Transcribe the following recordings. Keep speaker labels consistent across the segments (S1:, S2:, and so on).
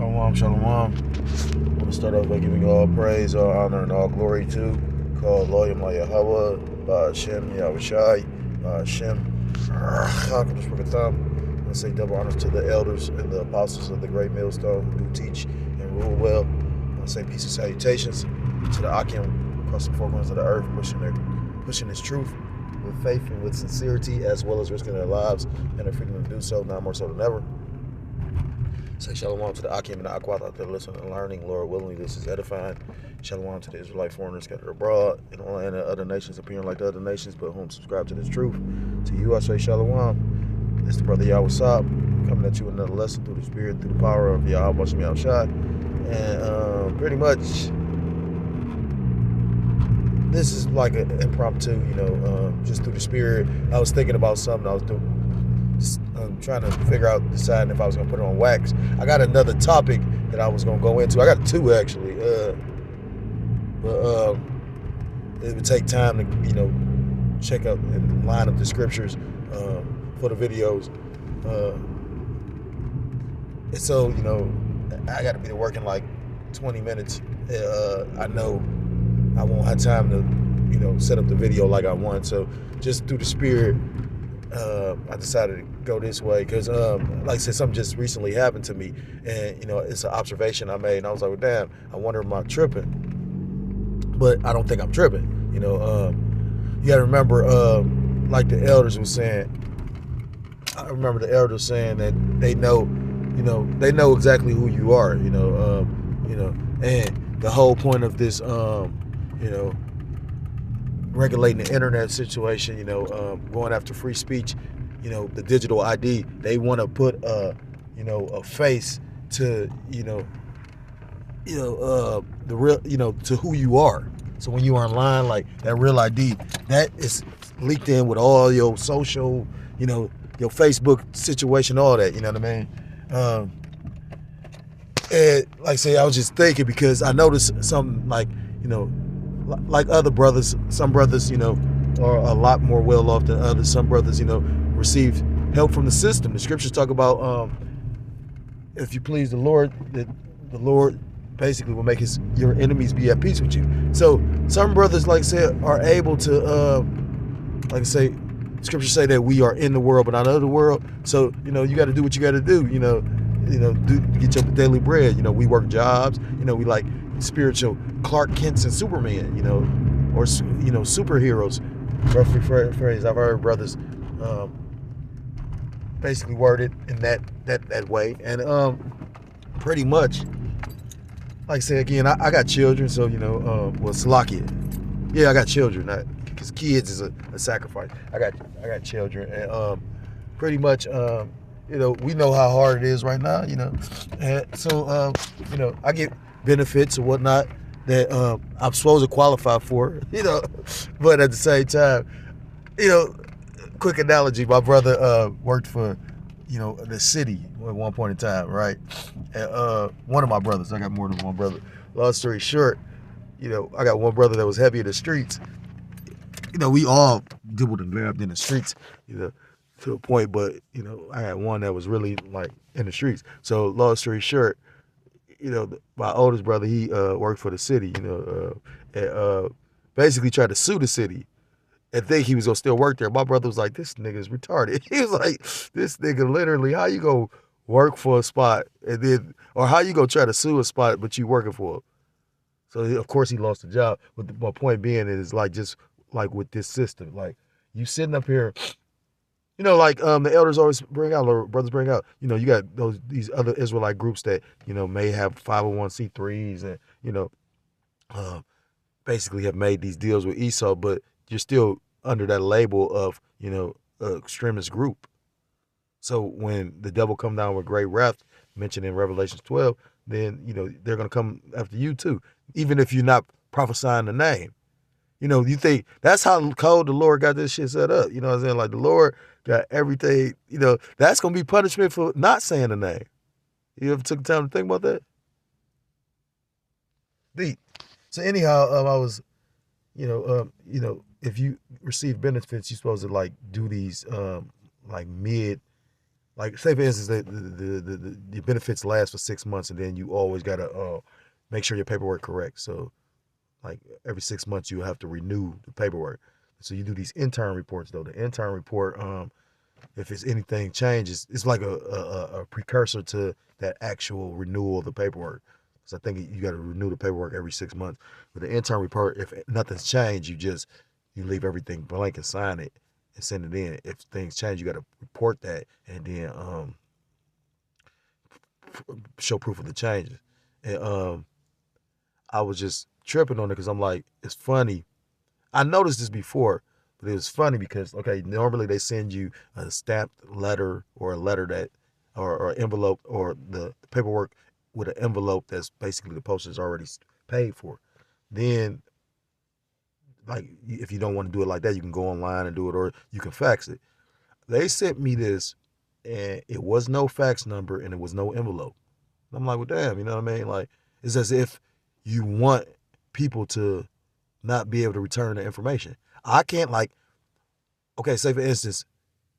S1: Shalom, shalom. I want to start off by giving all praise, all honor, and all glory to call Loyam Yahweh, Hashem, RAWCHAA, Hashem, Ha RAWCHAA. I want to say double honors to the elders and the apostles of the great millstone who do teach and rule well. I want to say peace and salutations to the Akim across the four corners of the earth, pushing this truth with faith and with sincerity, as well as risking their lives and their freedom to do so, now more so than ever. Say shalom to the Akim and the Akwat out there listening and learning. Lord willingly, this is edifying. Shalom to the Israelite foreigners scattered abroad in all and other nations appearing like the other nations, but whom subscribe to this truth. To you, I say shalom. It's the brother Ha RAWCHAA coming at you with another lesson through the spirit, through the power of Ha RAWCHAA. And pretty much, this is like an impromptu, just through the spirit. I was thinking about something I was doing. I'm trying to figure out, deciding if I was going to put it on wax. I got another topic that I was going to go into. I got two, actually. But it would take time to, check up and line up the scriptures for the videos. And so, I got to be to work in like 20 minutes. I know I won't have time to, set up the video like I want. So just through the spirit, I decided to go this way because, like I said, something just recently happened to me, and it's an observation I made, and I was like, well, damn, I wonder if I'm tripping, but I don't think I'm tripping. You got to remember, like the elders were saying. I remember the elders saying that they know exactly who you are. And the whole point of this, regulating the internet situation, going after free speech, the digital ID, they want to put a face to, the real, to who you are. So when you are online, like that real ID, that is leaked in with all your social, your Facebook situation, all that, you know what I mean? And like I say, I was just thinking because I noticed something like, like other brothers, some brothers, are a lot more well off than others. Some brothers, receive help from the system. The scriptures talk about if you please the Lord, that the Lord basically will make your enemies be at peace with you. So some brothers, like I said, are able to, like I say, scriptures say that we are in the world but not of the world. So you got to do what you got to do. Get your daily bread. We work jobs. We like spiritual Clark Kents and Superman, or superheroes. Roughly phrase. I've heard brothers basically worded in that way, and pretty much, like I say again, I got children, so Salakia. Yeah, I got children, because kids is a sacrifice. I got children, and pretty much, we know how hard it is right now, and so I get benefits or whatnot that I'm supposed to qualify for, but at the same time, quick analogy, my brother worked for, the city at one point in time, right? And one of my brothers, I got more than one brother. Long story short, I got one brother that was heavy in the streets. We all dibbled and grabbed in the streets, to a point, but, I had one that was really like in the streets. So long story short, my oldest brother, he worked for the city, and basically tried to sue the city and think he was gonna still work there. My brother was like, this nigga's retarded. He was like, this nigga literally, how you go work for a spot and then, or how you go try to sue a spot but you working for him? So of course he lost the job. But my point being is like, just like with this system, like you sitting up here, like the elders always bring out, or brothers bring out, you got these other Israelite groups that, may have 501c3s and, basically have made these deals with Esau, but you're still under that label of, extremist group. So when the devil come down with great wrath, mentioned in Revelation 12, then, they're going to come after you too, even if you're not prophesying the name. You think that's how cold the Lord got this shit set up. You know what I'm saying? Like the Lord got everything, that's going to be punishment for not saying the name. You ever took the time to think about that? Deep. So anyhow, I was, if you receive benefits, you're supposed to like do these like mid Like say for instance, the benefits last for 6 months, and then you always gotta make sure your paperwork correct. So like every 6 months you have to renew the paperwork. So you do these intern reports though. The intern report, if it's anything changes, it's like a precursor to that actual renewal of the paperwork. So I think you got to renew the paperwork every 6 months. With the intern report, if nothing's changed, you leave everything blank and sign it and send it in. If things change, you got to report that and then show proof of the changes. And I was just tripping on it because I'm like, it's funny. I noticed this before, but it was funny because okay, normally they send you a stamped letter or a letter that or envelope or the paperwork with an envelope that's basically the postage already paid for. Then like if you don't want to do it like that, you can go online and do it or you can fax it. They sent me this and it was no fax number and it was no envelope. I'm like, well, damn, you know what I mean? Like, it's as if you want people to not be able to return the information. I can't like, okay, say for instance,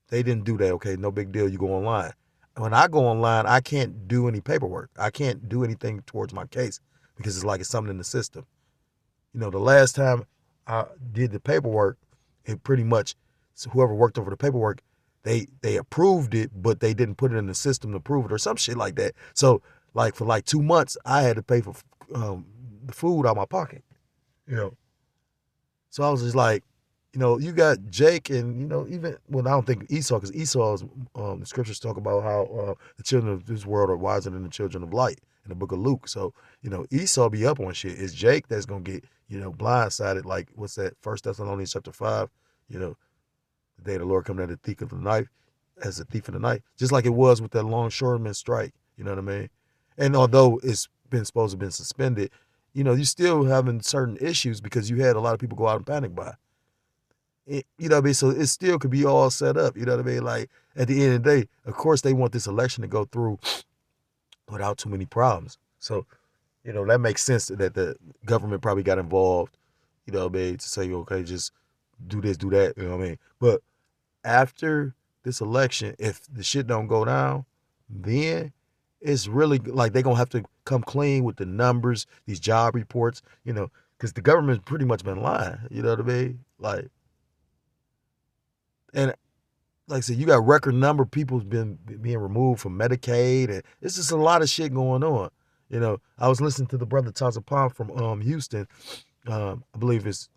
S1: they didn't do that. Okay, no big deal. You go online. When I go online, I can't do any paperwork. I can't do anything towards my case because it's like it's something in the system. You know, the last time I did the paperwork, it pretty much so whoever worked over the paperwork, they approved it, but they didn't put it in the system to approve it or some shit like that. So like for like 2 months, I had to pay for the food out of my pocket. You know, so I was just like, you know, you got Jake and, you know, even, well, I don't think Esau, because Esau's, the scriptures talk about how the children of this world are wiser than the children of light in the book of Luke. So, you know, Esau be up on shit. It's Jake that's going to get, you know, blindsided. Like, what's that? 1 Thessalonians chapter 5, you know, the day the Lord come at the thief of the night, as a thief in the night, just like it was with that longshoreman strike. You know what I mean? And although it's been supposed to have been suspended, you know, you still having certain issues because you had a lot of people go out and panic buy. You know what I mean? So it still could be all set up. You know what I mean? Like at the end of the day, of course they want this election to go through without too many problems. So, you know, that makes sense that the government probably got involved, you know what I mean, to say, okay, just do this, do that, you know what I mean? But after this election, if the shit don't go down, then it's really like they're gonna have to come clean with the numbers, these job reports, you know, because the government's pretty much been lying, you know what I mean? Like, and like I said, you got record number of people been being removed from Medicaid, and it's just a lot of shit going on. You know, I was listening to the brother Tazapam from Houston. I believe his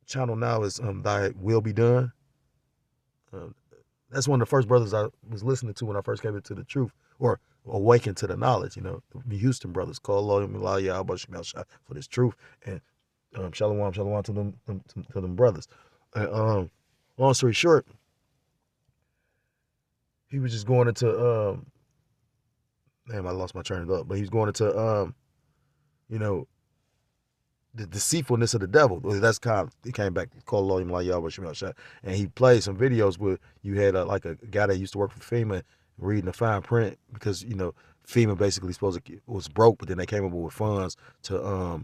S1: channel now is Thy Will Be Done. Uh, that's one of the first brothers I was listening to when I first came into the truth or awakened to the knowledge. You know, the Houston brothers call for this truth and shalom, shalom to them brothers. And, long story short, he was just going into damn, I lost my train of thought, but he was going into you know, the deceitfulness of the devil. That's kind of, he came back, called Lord and he played some videos where you had like a guy that used to work for FEMA reading the fine print because, you know, FEMA basically supposed to was broke, but then they came up with funds to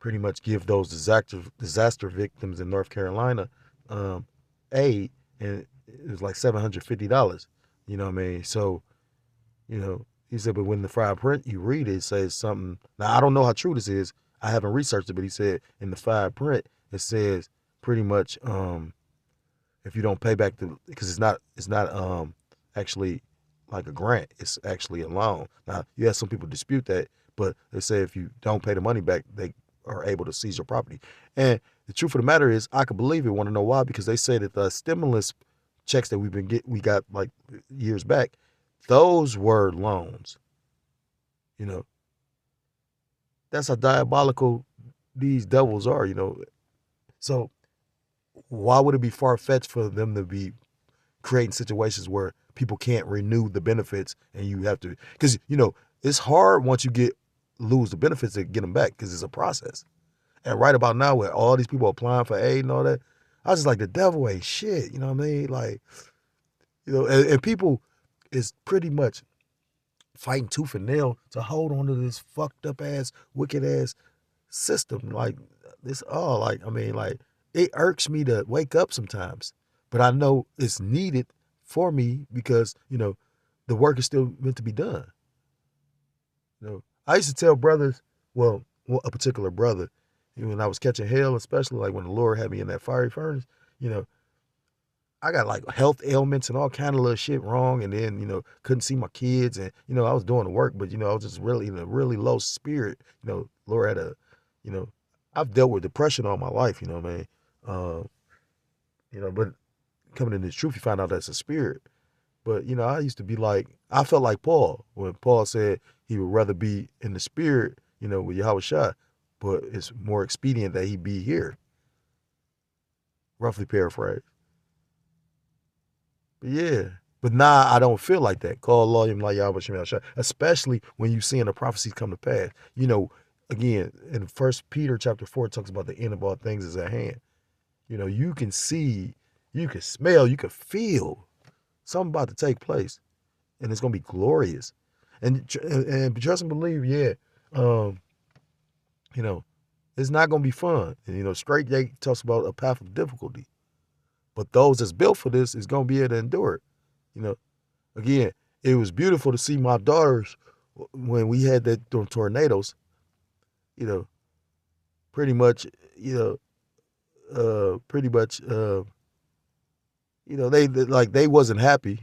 S1: pretty much give those disaster victims in North Carolina aid, and it was like $750. You know what I mean? So, you know, he said, but when the fine print you read it says something. Now I don't know how true this is. I haven't researched it, but he said in the fine print it says pretty much if you don't pay back the, because it's not actually like a grant, it's actually a loan. Now you have some people dispute that, but they say if you don't pay the money back, they are able to seize your property. And the truth of the matter is, I could believe it. Want to know why? Because they say that the stimulus checks that we got like years back, those were loans. You know, that's how diabolical these devils are. You know, so why would it be far fetched for them to be creating situations where people can't renew the benefits and you have to? Because you know it's hard once you lose the benefits to get them back because it's a process. And right about now, where all these people applying for aid and all that, I was just like, the devil ain't shit. You know what I mean? Like, you know, and people is pretty much fighting tooth and nail to hold on to this fucked up ass, wicked ass system. Like this, all like, I mean, like it irks me to wake up sometimes, but I know it's needed for me because, the work is still meant to be done. I used to tell brothers, well, a particular brother, when I was catching hell, especially like when the Lord had me in that fiery furnace, you know, I got like health ailments and all kind of little shit wrong. And then, couldn't see my kids and, I was doing the work, but, I was just really in a really low spirit. Lord had you know, I've dealt with depression all my life, man. But coming into this truth, you find out that's a spirit. But, I used to be like, I felt like Paul when Paul said he would rather be in the spirit, with Ha RAWCHAA, but it's more expedient that he be here. Roughly paraphrase. But yeah. But now I don't feel like that. Call law like Yahweh Shem Shah, especially when you seeing the prophecies come to pass. Again, in 1 Peter chapter 4, it talks about the end of all things is at hand. You can see, you can smell, you can feel something about to take place. And it's gonna be glorious. And trust and believe, yeah. It's not gonna be fun. And Straight Gate talks about a path of difficulty. But those that's built for this is gonna be able to endure it. Again, it was beautiful to see my daughters when we had them tornadoes. Pretty much, they wasn't happy.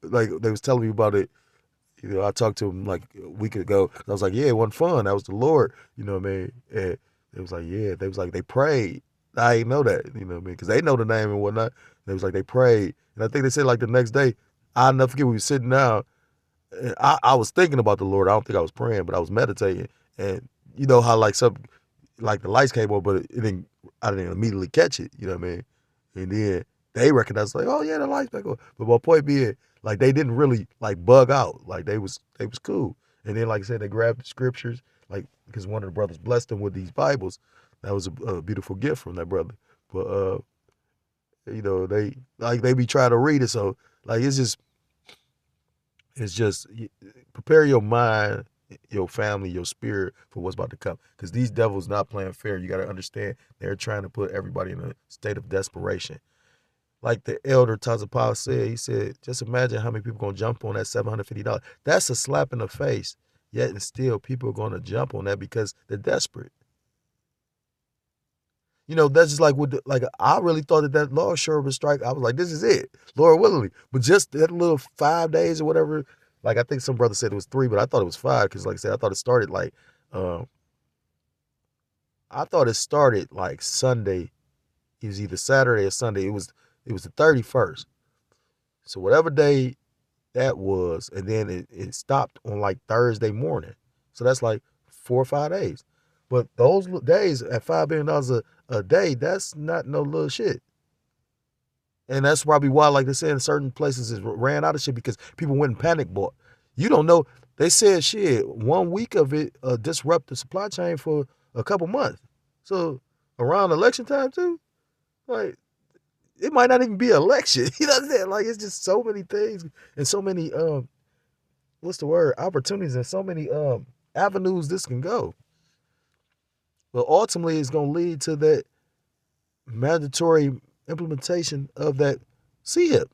S1: Like they was telling me about it. I talked to them like a week ago. I was like, yeah, it wasn't fun. That was the Lord. You know what I mean? And it was like, yeah. They was like, they prayed. I didn't know that. You know what I mean? Because they know the name and whatnot. And it was like they prayed. And I think they said like the next day, I'll never forget, we were sitting down. And I was thinking about the Lord. I don't think I was praying, but I was meditating. And you know how like the lights came on, but I didn't immediately catch it. You know what I mean? And then they recognized like, oh yeah, the lights back on. But my point being, like they didn't really like bug out. Like they was cool. And then like I said, they grabbed the scriptures, like because one of the brothers blessed them with these Bibles. That was a beautiful gift from that brother. But they be trying to read it. So like it's just prepare your mind, your family, your spirit for what's about to come. Because these devils not playing fair. You got to understand they're trying to put everybody in a state of desperation. Like the elder Tazapal said, he said, just imagine how many people going to jump on that $750. That's a slap in the face. Yet and still people are going to jump on that because they're desperate. That's just like I really thought that law sure would strike. I was like, this is it, Lord willingly. But just that little 5 days or whatever, like I think some brother said it was 3, but I thought it was 5 because, like I said, I thought it started like Sunday. It was either Saturday or Sunday. It was the 31st. So whatever day that was, and then it stopped on like Thursday morning. So that's like 4 or 5 days. But those days at $5 billion a day, that's not no little shit. And that's probably why, like they said, in certain places it ran out of shit because people went and panic bought. You don't know. They said shit, 1 week of it disrupt the supply chain for a couple months. So around election time too, like it might not even be an election. You know what I'm saying? Like it's just so many things and so many opportunities and so many avenues this can go. But ultimately, it's going to lead to that mandatory implementation of that CHIP.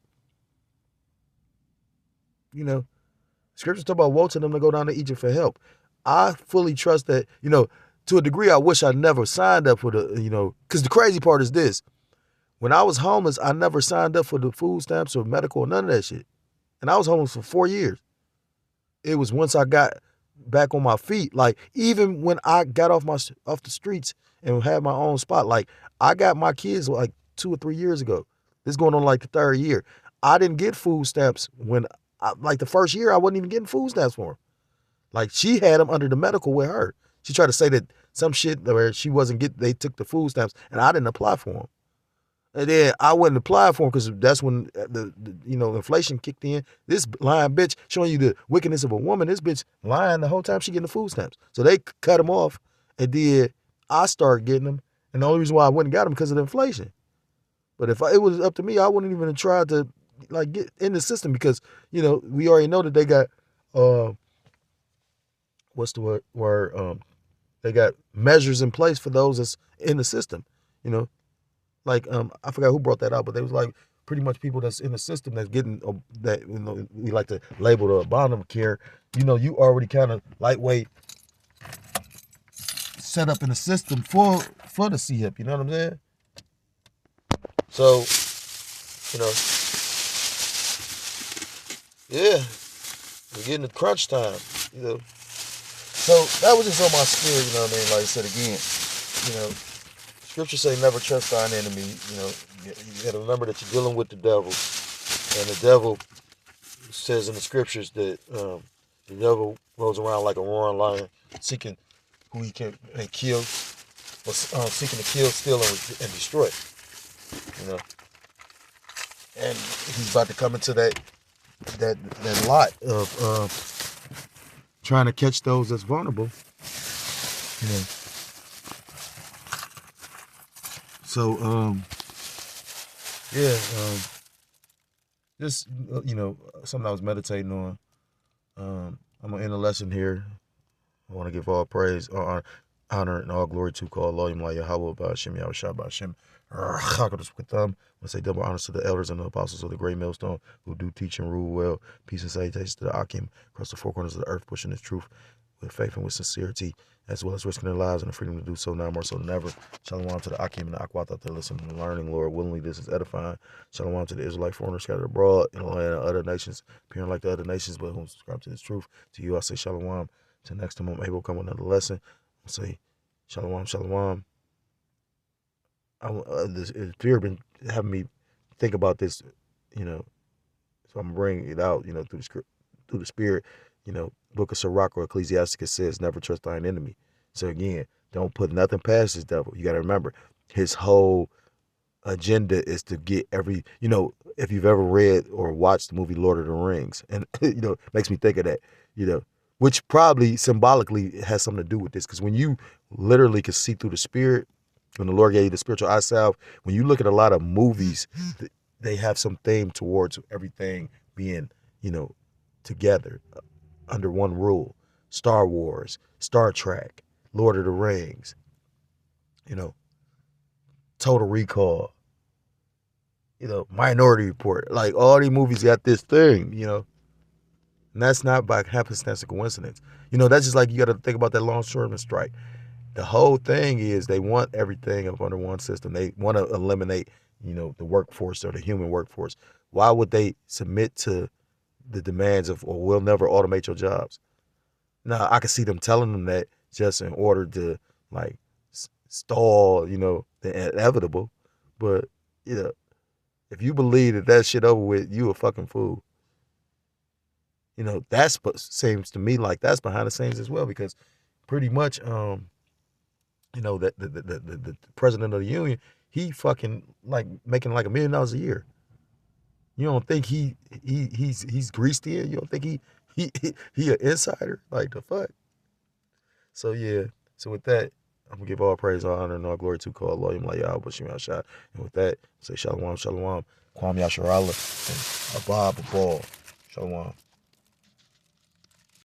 S1: Scriptures talk about woe to them to go down to Egypt for help. I fully trust that, to a degree, I wish I never signed up for because the crazy part is this. When I was homeless, I never signed up for the food stamps or medical or none of that shit. And I was homeless for 4 years. It was once I got back on my feet, like even when I got off the streets and had my own spot, like I got my kids like 2 or 3 years ago. This is going on like the 3rd year. I didn't get food stamps when like the first year I wasn't even getting food stamps for them. Like she had them under the medical with her. She tried to say that some shit where she wasn't they took the food stamps and I didn't apply for them. And then I wouldn't apply for them because that's when the inflation kicked in. This lying bitch showing you the wickedness of a woman. This bitch lying the whole time she getting the food stamps. So they cut them off, and then I started getting them. And the only reason why I wouldn't got them because of the inflation. But if it was up to me, I wouldn't even have tried to like get in the system because we already know that they got what's the word they got measures in place for those that's in the system. Like I forgot who brought that out, but they was like pretty much people that's in the system that's getting that, you know, we like to label the Obamacare. You know, you already kind of lightweight set up in the system for the CHIP. You know what I'm saying? So, you know, yeah, we're getting to crunch time. You know, so that was just on my spirit. You know what I mean? Like I said again, you know, Scripture say never trust thine enemy. You know, you got to remember that you're dealing with the devil, and the devil says in the Scriptures that the devil rolls around like a roaring lion, seeking who he can kill, or seeking to kill, steal, and destroy. You know, and he's about to come into that lot of trying to catch those that's vulnerable. You know. So yeah, just, you know, something I was meditating on. I'm gonna end the lesson here. I want to give all praise, all honor, and all glory to call Elohim La Yahweh Ba'Shem Yahushua Ba'Shem Chakados with them. I say double honors to the elders and the apostles of the great millstone who do teach and rule well. Peace and salutations to the Akim across the four corners of the earth, pushing this truth with faith and with sincerity, as well as risking their lives and the freedom to do so now more so than ever. Shalom to the Akim and the Akwat out there listening and learning, Lord. Willingly, this is edifying. Shalom to the Israelite foreigners scattered abroad in the land of other nations, appearing like the other nations, but whom subscribe to this truth. To you, I say shalom. Till next time I'm able to come with another lesson, I'll say shalom, shalom. This fear been having me think about this, you know, so I'm bringing it out, you know, through the spirit. You know, Book of Sirach or Ecclesiasticus says, never trust thine enemy. So again, don't put nothing past this devil. You got to remember, his whole agenda is to get every, you know, if you've ever read or watched the movie Lord of the Rings, and, you know, it makes me think of that, you know, which probably symbolically has something to do with this. Because when you literally can see through the spirit, when the Lord gave you the spiritual eye salve, when you look at a lot of movies, they have some theme towards everything being, you know, together under one rule. Star Wars, Star Trek, Lord of the Rings, you know, Total Recall, you know, Minority Report. Like, all these movies got this thing, you know. And that's not by happenstance or coincidence. You know, that's just like, you got to think about that longshoreman strike. The whole thing is they want everything up under one system. They want to eliminate, you know, the workforce or the human workforce. Why would they submit to the demands of, well, we'll never automate your jobs? Now, I can see them telling them that just in order to, like, stall, you know, the inevitable. But, you know, if you believe that shit over with, you a fucking fool. You know, that's what seems to me like that's behind the scenes as well, because pretty much, you know, that the president of the union, he fucking like making like $1 million a year. You don't think he's greased in? You don't think he an insider? Like, the fuck? So yeah. So with that, I'm gonna give all praise, all honor, and all glory to call Elohim La Yahweh Ba'Shem Yahushua. And with that, say shalom, shalom, Kwam Yasharallah, and Abba Abba. Shalom.